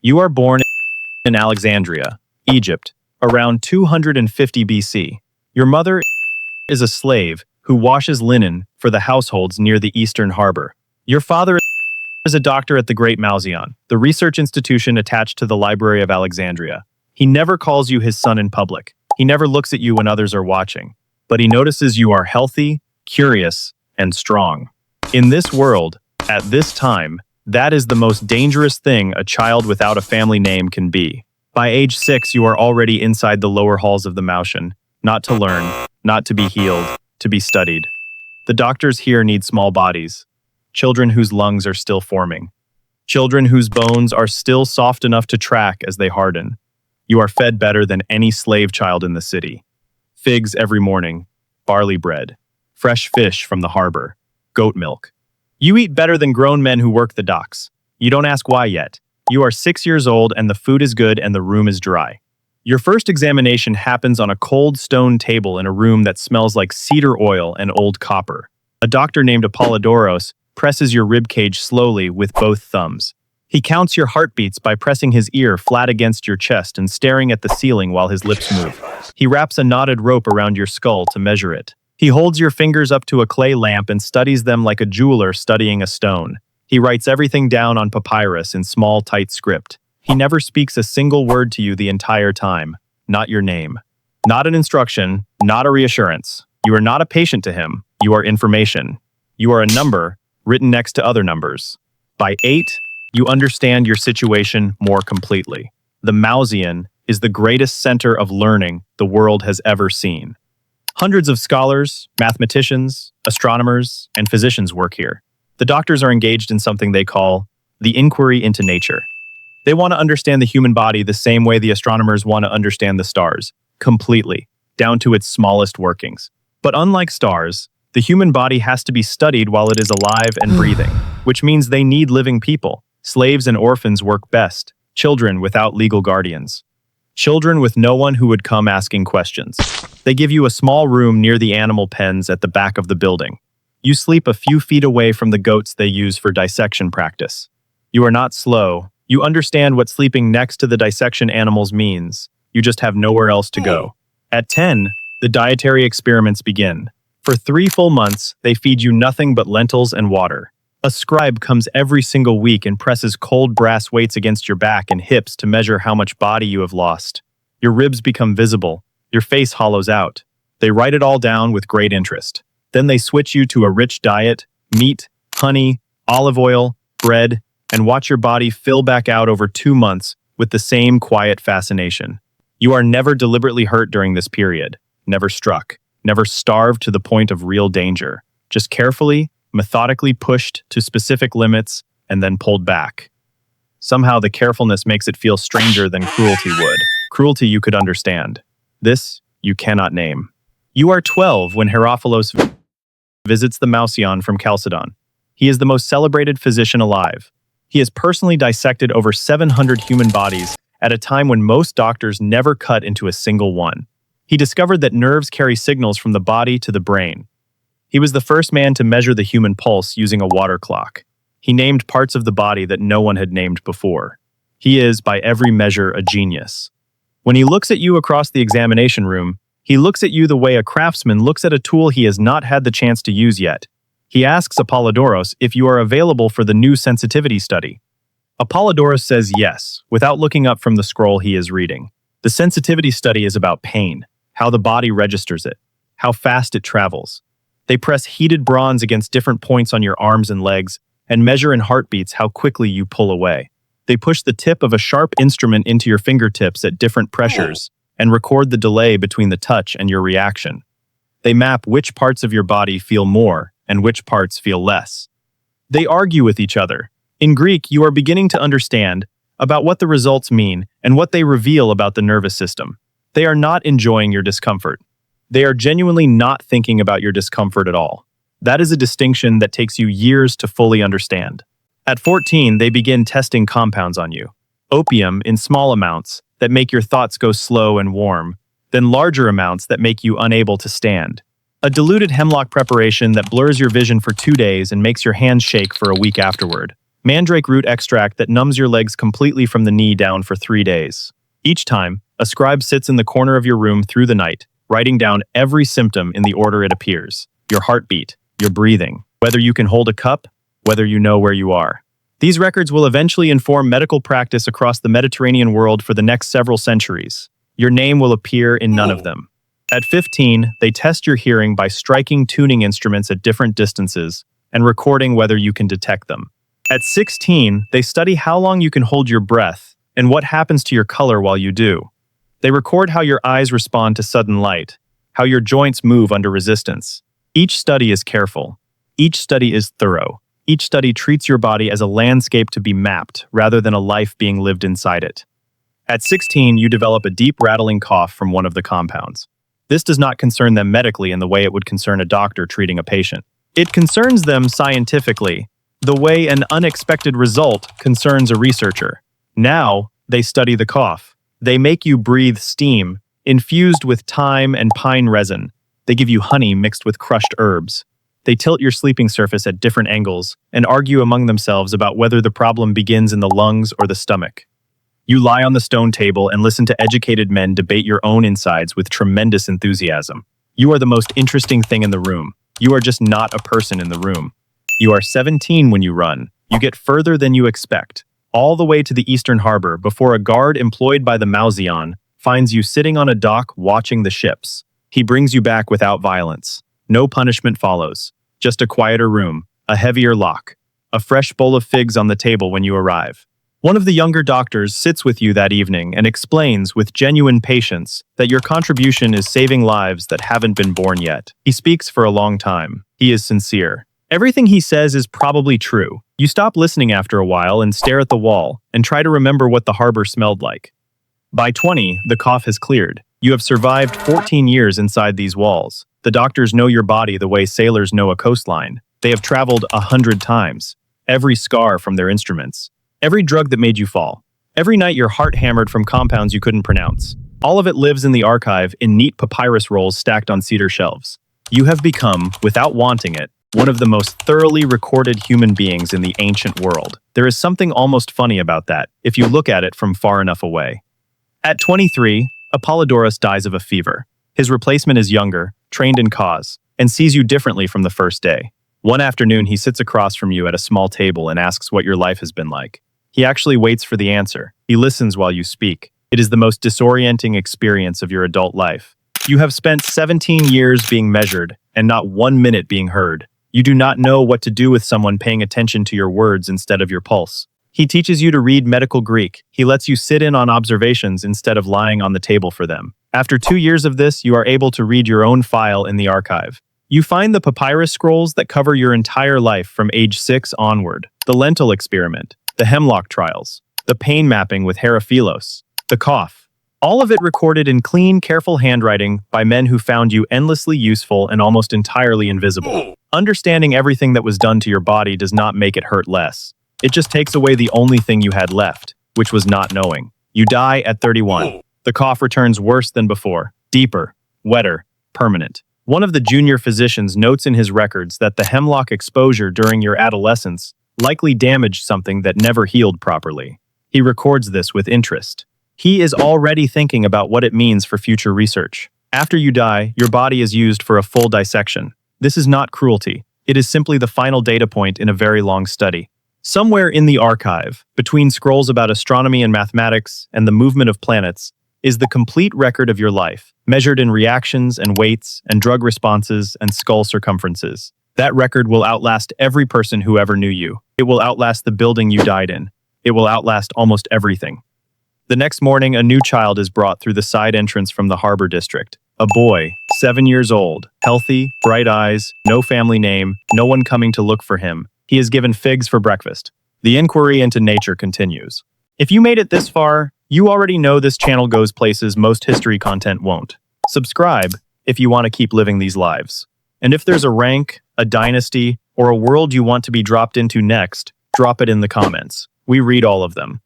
You are born in Alexandria, Egypt, around 250 BC. Your mother is a slave who washes linen for the households near the eastern harbor. Your father is a doctor at the Great Mouseion, the research institution attached to the Library of Alexandria. He never calls you his son in public. He never looks at you when others are watching. But he notices you are healthy, curious, and strong. In this world, at this time, that is the most dangerous thing a child without a family name can be. By age 6, you are already inside the lower halls of the Mouseion, not to learn, not to be healed, to be studied. The doctors here need small bodies, children whose lungs are still forming, children whose bones are still soft enough to track as they harden. You are fed better than any slave child in the city. Figs every morning, barley bread, fresh fish from the harbor, goat milk. You eat better than grown men who work the docks. You don't ask why yet. You are 6 years old and the food is good and the room is dry. Your first examination happens on a cold stone table in a room that smells like cedar oil and old copper. A doctor named Apollodorus presses your ribcage slowly with both thumbs. He counts your heartbeats by pressing his ear flat against your chest and staring at the ceiling while his lips move. He wraps a knotted rope around your skull to measure it. He holds your fingers up to a clay lamp and studies them like a jeweler studying a stone. He writes everything down on papyrus in small, tight script. He never speaks a single word to you the entire time. Not your name. Not an instruction, not a reassurance. You are not a patient to him. You are information. You are a number written next to other numbers. By 8, you understand your situation more completely. The Mouseion is the greatest center of learning the world has ever seen. Hundreds of scholars, mathematicians, astronomers, and physicians work here. The doctors are engaged in something they call the inquiry into nature. They want to understand the human body the same way the astronomers want to understand the stars, completely, down to its smallest workings. But unlike stars, the human body has to be studied while it is alive and breathing, which means they need living people. Slaves and orphans work best, children without legal guardians. Children with no one who would come asking questions. They give you a small room near the animal pens at the back of the building. You sleep a few feet away from the goats they use for dissection practice. You are not slow. You understand what sleeping next to the dissection animals means. You just have nowhere else to go. At 10, the dietary experiments begin. For 3 full months, they feed you nothing but lentils and water. A scribe comes every single week and presses cold brass weights against your back and hips to measure how much body you have lost. Your ribs become visible. Your face hollows out. They write it all down with great interest. Then they switch you to a rich diet, meat, honey, olive oil, bread, and watch your body fill back out over 2 months with the same quiet fascination. You are never deliberately hurt during this period, never struck, never starved to the point of real danger, just carefully, methodically pushed to specific limits and then pulled back. Somehow the carefulness makes it feel stranger than cruelty would. Cruelty you could understand. This you cannot name. You are 12 when Herophilos visits the Mouseion from Chalcedon. He is the most celebrated physician alive. He has personally dissected over 700 human bodies at a time when most doctors never cut into a single one. He discovered that nerves carry signals from the body to the brain. He was the first man to measure the human pulse using a water clock. He named parts of the body that no one had named before. He is, by every measure, a genius. When he looks at you across the examination room, he looks at you the way a craftsman looks at a tool he has not had the chance to use yet. He asks Apollodorus if you are available for the new sensitivity study. Apollodorus says yes, without looking up from the scroll he is reading. The sensitivity study is about pain, how the body registers it, how fast it travels. They press heated bronze against different points on your arms and legs and measure in heartbeats how quickly you pull away. They push the tip of a sharp instrument into your fingertips at different pressures and record the delay between the touch and your reaction. They map which parts of your body feel more and which parts feel less. They argue with each other. In Greek, you are beginning to understand about what the results mean and what they reveal about the nervous system. They are not enjoying your discomfort. They are genuinely not thinking about your discomfort at all. That is a distinction that takes you years to fully understand. At 14, they begin testing compounds on you. Opium in small amounts that make your thoughts go slow and warm, then larger amounts that make you unable to stand. A diluted hemlock preparation that blurs your vision for 2 days and makes your hands shake for a week afterward. mandrake root extract that numbs your legs completely from the knee down for 3 days. Each time, a scribe sits in the corner of your room through the night, writing down every symptom in the order it appears. Your heartbeat, your breathing, whether you can hold a cup, whether you know where you are. These records will eventually inform medical practice across the Mediterranean world for the next several centuries. Your name will appear in none of them. At 15, they test your hearing by striking tuning instruments at different distances and recording whether you can detect them. At 16, they study how long you can hold your breath and what happens to your color while you do. They record how your eyes respond to sudden light, how your joints move under resistance. Each study is careful. Each study is thorough. Each study treats your body as a landscape to be mapped rather than a life being lived inside it. At 16, you develop a deep rattling cough from one of the compounds. This does not concern them medically in the way it would concern a doctor treating a patient. It concerns them scientifically, the way an unexpected result concerns a researcher. Now, they study the cough. They make you breathe steam, infused with thyme and pine resin. They give you honey mixed with crushed herbs. They tilt your sleeping surface at different angles and argue among themselves about whether the problem begins in the lungs or the stomach. You lie on the stone table and listen to educated men debate your own insides with tremendous enthusiasm. You are the most interesting thing in the room. You are just not a person in the room. You are 17 when you run. You get further than you expect, all the way to the Eastern Harbor before a guard employed by the Mouseion finds you sitting on a dock watching the ships. He brings you back without violence. No punishment follows. Just a quieter room, a heavier lock, a fresh bowl of figs on the table when you arrive. One of the younger doctors sits with you that evening and explains with genuine patience that your contribution is saving lives that haven't been born yet. He speaks for a long time. He is sincere. Everything he says is probably true. You stop listening after a while and stare at the wall and try to remember what the harbor smelled like. By 20, the cough has cleared. You have survived 14 years inside these walls. The doctors know your body the way sailors know a coastline. They have traveled 100 times. Every scar from their instruments. Every drug that made you fall. Every night your heart hammered from compounds you couldn't pronounce. All of it lives in the archive in neat papyrus rolls stacked on cedar shelves. You have become, without wanting it, one of the most thoroughly recorded human beings in the ancient world. There is something almost funny about that, if you look at it from far enough away. At 23, Apollodorus dies of a fever. His replacement is younger, trained in cause, and sees you differently from the first day. One afternoon, he sits across from you at a small table and asks what your life has been like. He actually waits for the answer. He listens while you speak. It is the most disorienting experience of your adult life. You have spent 17 years being measured and not 1 minute being heard. You do not know what to do with someone paying attention to your words instead of your pulse. He teaches you to read medical Greek. He lets you sit in on observations instead of lying on the table for them. After 2 years of this, you are able to read your own file in the archive. You find the papyrus scrolls that cover your entire life from age 6 onward. The lentil experiment, the hemlock trials, the pain mapping with Herophilos, the cough. All of it recorded in clean, careful handwriting by men who found you endlessly useful and almost entirely invisible. Understanding everything that was done to your body does not make it hurt less. It just takes away the only thing you had left, which was not knowing. You die at 31. The cough returns worse than before, deeper, wetter, permanent. One of the junior physicians notes in his records that the hemlock exposure during your adolescence likely damaged something that never healed properly. He records this with interest. He is already thinking about what it means for future research. After you die, your body is used for a full dissection. This is not cruelty. It is simply the final data point in a very long study. Somewhere in the archive, between scrolls about astronomy and mathematics and the movement of planets, is the complete record of your life, measured in reactions and weights and drug responses and skull circumferences. That record will outlast every person who ever knew you. It will outlast the building you died in. It will outlast almost everything. The next morning, a new child is brought through the side entrance from the harbor district. A boy, 7 years old, healthy, bright eyes, no family name, no one coming to look for him. He is given figs for breakfast. The inquiry into nature continues. If you made it this far, you already know this channel goes places most history content won't. Subscribe if you want to keep living these lives. And if there's a rank, a dynasty, or a world you want to be dropped into next, drop it in the comments. We read all of them.